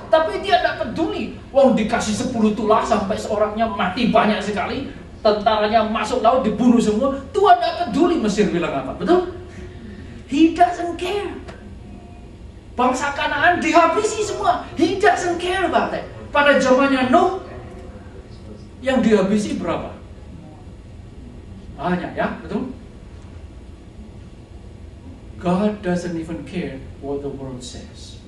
Tapi dia tidak peduli. Wong dikasih 10 tulah sampai seorangnya mati banyak sekali. Tentaranya masuk laut dibunuh semua. Tuhan tidak peduli Mesir bilang apa. Betul? He doesn't care. Bangsa Kanaan dihabisi semua. He doesn't care about that. Pada zamannya Nuh, yang dihabisi berapa? Banyak ya, betul? God doesn't even care what the world says.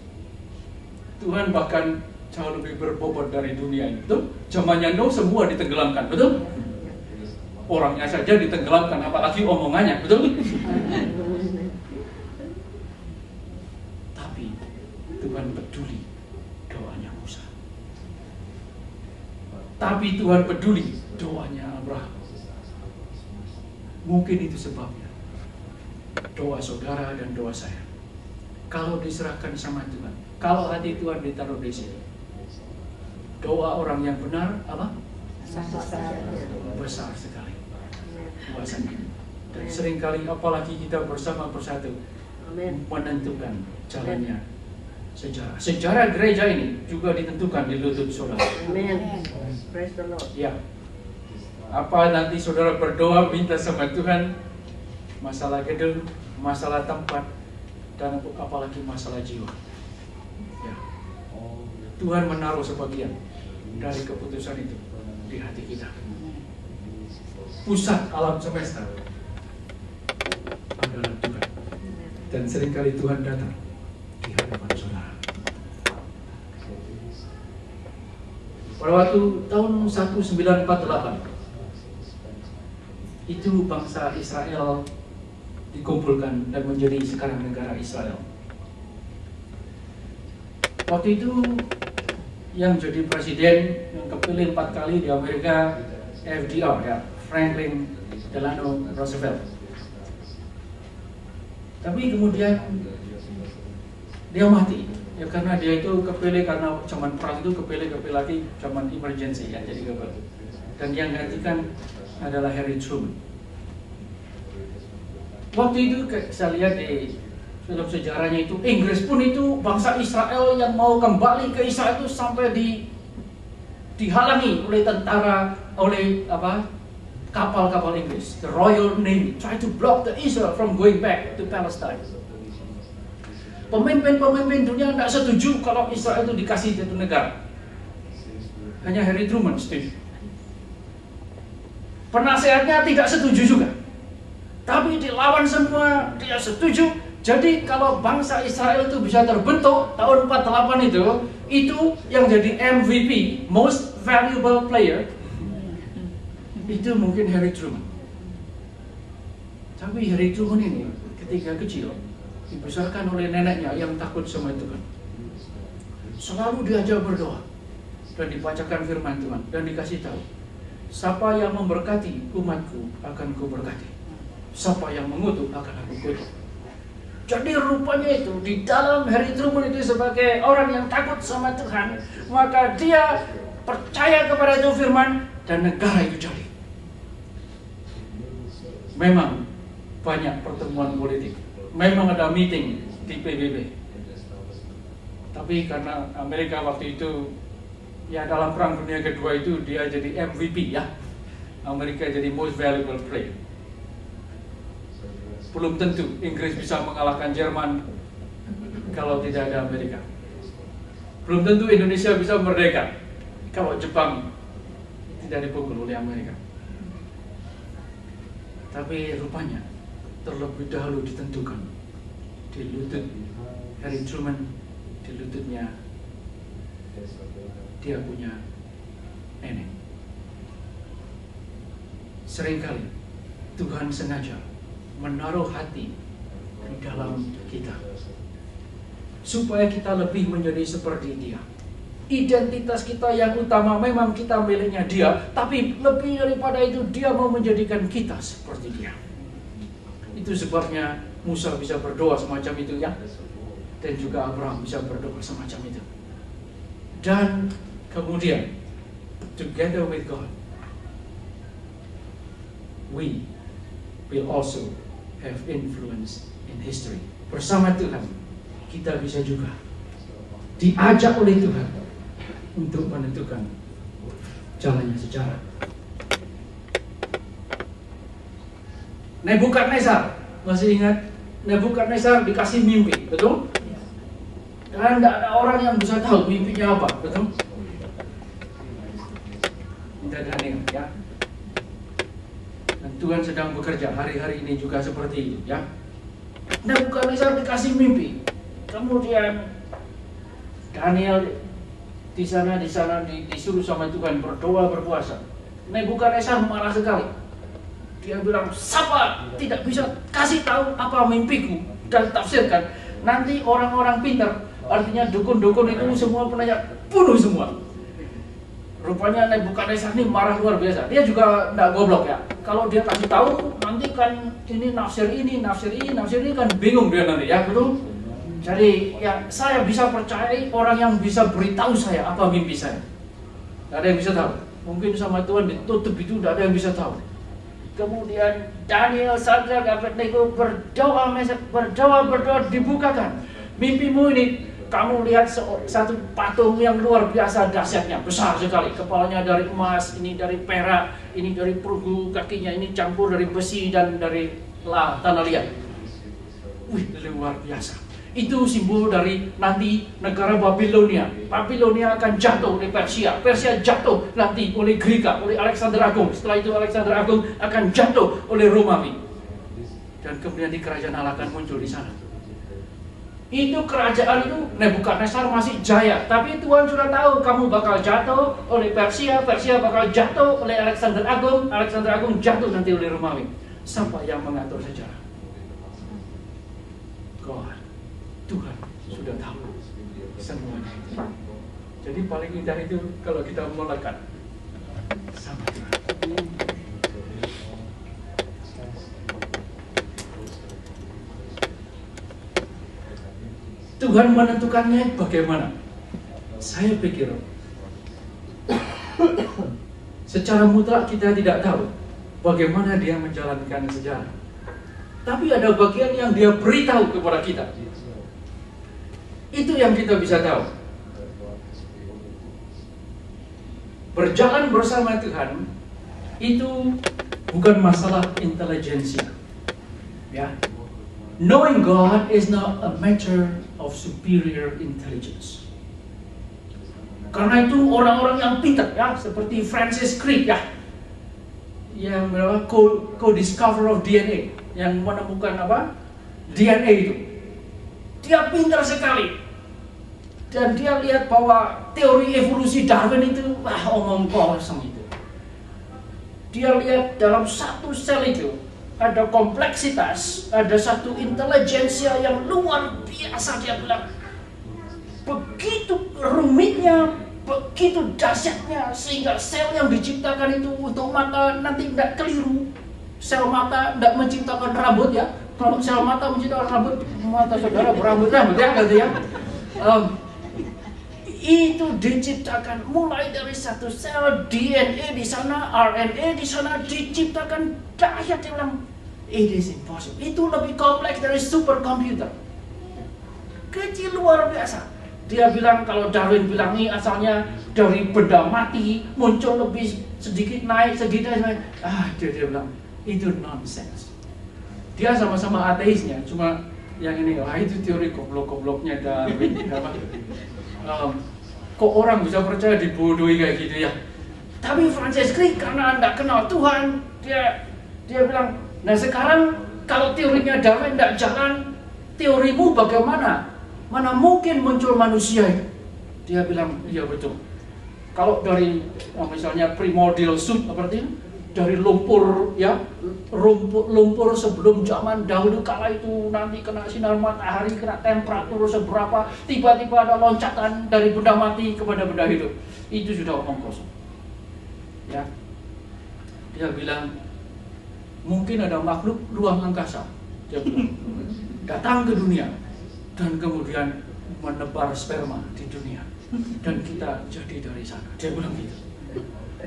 Tuhan bahkan jauh lebih berbobot dari dunia ini, betul? Zamannya Nuh semua ditenggelamkan, betul? Orangnya saja ditenggelamkan, apalagi omongannya, betul? Tapi Tuhan peduli doanya Musa. Tapi Tuhan peduli doanya Abraham. Mungkin itu sebabnya doa saudara dan doa saya, kalau diserahkan sama Tuhan, kalau hati Tuhan ditaruh di sini, doa orang yang benar apa? Besar sekali kuasanya. Dan seringkali apalagi kita bersama bersatu menentukan jalannya sejarah. Sejarah gereja ini juga ditentukan di lutut saudara. Amen. Praise the Lord. Ya. Apa nanti saudara berdoa minta sama Tuhan, masalah gedung, masalah tempat, dan apalagi masalah jiwa. Ya. Tuhan menaruh sebagian dari keputusan itu di hati kita. Pusat alam semesta adalah Tuhan. Dan seringkali Tuhan datang di hadapan saudara. Pada waktu tahun 1948, itu bangsa Israel dikumpulkan dan menjadi sekarang negara Israel. Waktu itu yang jadi presiden yang kepilih 4 kali di Amerika FDR, ya, Franklin Delano Roosevelt. Tapi kemudian dia mati, ya karena dia itu kepilih karena zaman perang itu kepilih lagi zaman emergency, ya, jadi kepilih. Dan yang gantikan adalah Harry Truman. Waktu itu saya lihat di film sejarahnya itu, Inggris pun itu bangsa Israel yang mau kembali ke Israel itu sampai dihalangi oleh tentara, oleh kapal-kapal Inggris, the Royal Navy, try to block the Israel from going back to Palestine. Pemimpin-pemimpin dunia tidak setuju kalau Israel itu dikasih satu negara. Hanya Harry Truman setuju. Penasehatnya tidak setuju juga. Tapi dilawan semua, dia setuju. Jadi kalau bangsa Israel itu bisa terbentuk tahun 48 itu yang jadi MVP, Most Valuable Player, itu mungkin Harry Truman. Tapi Harry Truman ini ketika kecil dibesarkan oleh neneknya yang takut sama Tuhan. Selalu diajar berdoa dan dibacakan firman Tuhan dan dikasih tahu, siapa yang memberkati umatku akan kuberkati, siapa yang mengutuk akan aku kutuk. Jadi rupanya itu di dalam Harry Truman itu sebagai orang yang takut sama Tuhan, maka dia percaya kepada itu firman dan negara itu jadi. Memang banyak pertemuan politik, memang ada meeting di PBB. Tapi karena Amerika waktu itu, ya dalam perang dunia kedua itu dia jadi MVP, ya. Amerika jadi Most Valuable Player. Belum tentu Inggris bisa mengalahkan Jerman kalau tidak ada Amerika. Belum tentu Indonesia bisa merdeka kalau Jepang tidak dipukul oleh Amerika. Tapi rupanya terlebih dahulu ditentukan di lutut Harry Truman, di lututnya dia punya nenek. Seringkali Tuhan sengaja menaruh hati di dalam kita supaya kita lebih menjadi seperti dia. Identitas kita yang utama memang kita miliknya dia, tapi lebih daripada itu dia mau menjadikan kita seperti dia. Itu sebabnya Musa bisa berdoa semacam itu, ya, dan juga Abraham bisa berdoa semacam itu. Dan kemudian together with God we will also have influence in history. Bersama Tuhan kita bisa juga diajak oleh Tuhan untuk menentukan jalannya sejarah. Nebukadnezar, masih ingat? Nebukadnezar dikasih mimpi, betul? Dan tidak ada orang yang bisa tahu mimpinya apa, betul? Tidak Daniel, ya. Dan Tuhan sedang bekerja hari-hari ini juga seperti itu, ya. Nebukadnezar dikasih mimpi, kemudian Daniel di sana disuruh sama Tuhan berdoa berpuasa. Nebukadnezar marah sekali. Dia bilang, siapa tidak bisa kasih tahu apa mimpiku dan tafsirkan. Nanti orang-orang pintar, artinya dukun-dukun itu semua penanya, bunuh semua. Rupanya Nebukadnezar ini marah luar biasa. Dia juga tidak goblok ya. Kalau dia kasih tahu, nanti kan ini nafsir ini kan bingung dia nanti ya, betul? Jadi ya saya bisa percayai orang yang bisa beritahu saya apa mimpi saya. Tidak ada yang bisa tahu. Mungkin sama Tuhan ditutup itu, tidak ada yang bisa tahu. Kemudian Daniel, Sadrak, Abednego berdoa, dibukakan mimpimu ini. Kamu lihat satu patung yang luar biasa dahsyatnya, besar sekali. Kepalanya dari emas, ini dari perak, ini dari perunggu, kakinya ini campur dari besi dan dari tanah liat. Wih, luar biasa. Itu simbol dari nanti negara Babilonia. Babilonia akan jatuh oleh Persia. Persia jatuh nanti oleh Greka, oleh Alexander Agung. Setelah itu Alexander Agung akan jatuh oleh Romawi. Dan kemudian di kerajaan Allah akan muncul di sana. Itu kerajaan itu Nebukadnezar masih jaya. Tapi Tuhan sudah tahu kamu bakal jatuh oleh Persia. Persia bakal jatuh oleh Alexander Agung. Alexander Agung jatuh nanti oleh Romawi. Siapa yang mengatur sejarah? God. Tuhan sudah tahu semuanya itu. Jadi paling indah itu kalau kita melekat sama Tuhan. Tuhan menentukannya bagaimana? Saya pikir secara mutlak kita tidak tahu bagaimana dia menjalankan sejarah. Tapi ada bagian yang dia beritahu kepada kita. Itu yang kita bisa tahu. Berjalan bersama Tuhan itu bukan masalah intelijensia. Ya. Knowing God is not a matter of superior intelligence. Karena itu orang-orang yang pintar ya, seperti Francis Crick ya, yang co-discover of DNA, yang menemukan apa? DNA itu. Dia pintar sekali. Dan dia lihat bahwa teori evolusi Darwin itu omong kosong itu. Dia lihat dalam satu sel itu ada kompleksitas, ada satu intelijensia yang luar biasa. Dia bilang begitu rumitnya, begitu dahsyatnya, sehingga sel yang diciptakan itu untuk mata nanti tidak keliru. Sel mata tidak menciptakan rambut ya. Kalau sel mata menciptakan rambut, mata saudara berambut ya, gitu ya. Itu diciptakan mulai dari satu sel, DNA di sana, RNA di sana, diciptakan dahsyat. Dia bilang it is impossible. Itu lebih kompleks dari superkomputer. Kecil luar biasa. Dia bilang kalau Darwin bilang ini asalnya dari benda mati, muncul lebih sedikit naik, sedikit naik. Dia bilang itu nonsense. Dia sama-sama ateisnya, cuma yang ini itu teori goblok-gobloknya Darwin. Kok orang bisa percaya dibodohi kayak gitu ya? Tapi Francis Crick karena Anda kenal Tuhan, dia bilang, nah sekarang kalau teorinya Darwin tidak jalan, teorimu bagaimana? Mana mungkin muncul manusia itu? Dia bilang, iya betul. Kalau dari misalnya primordial soup seperti ini, dari lumpur ya, lumpur sebelum zaman dahulu kala itu nanti kena sinar matahari, kena temperatur seberapa, tiba-tiba ada loncatan dari benda mati kepada benda hidup. Itu sudah omong kosong. Ya. Dia bilang mungkin ada makhluk luar angkasa. Dia bilang datang ke dunia dan kemudian menebar sperma di dunia dan kita jadi dari sana. Dia bilang gitu.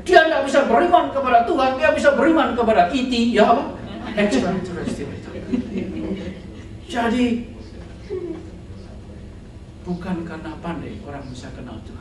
Dia tidak bisa beriman kepada Tuhan, dia bisa beriman kepada ET, ya apa? Extraterrestrial itu. Jadi Bukan karena pandai orang bisa kenal Tuhan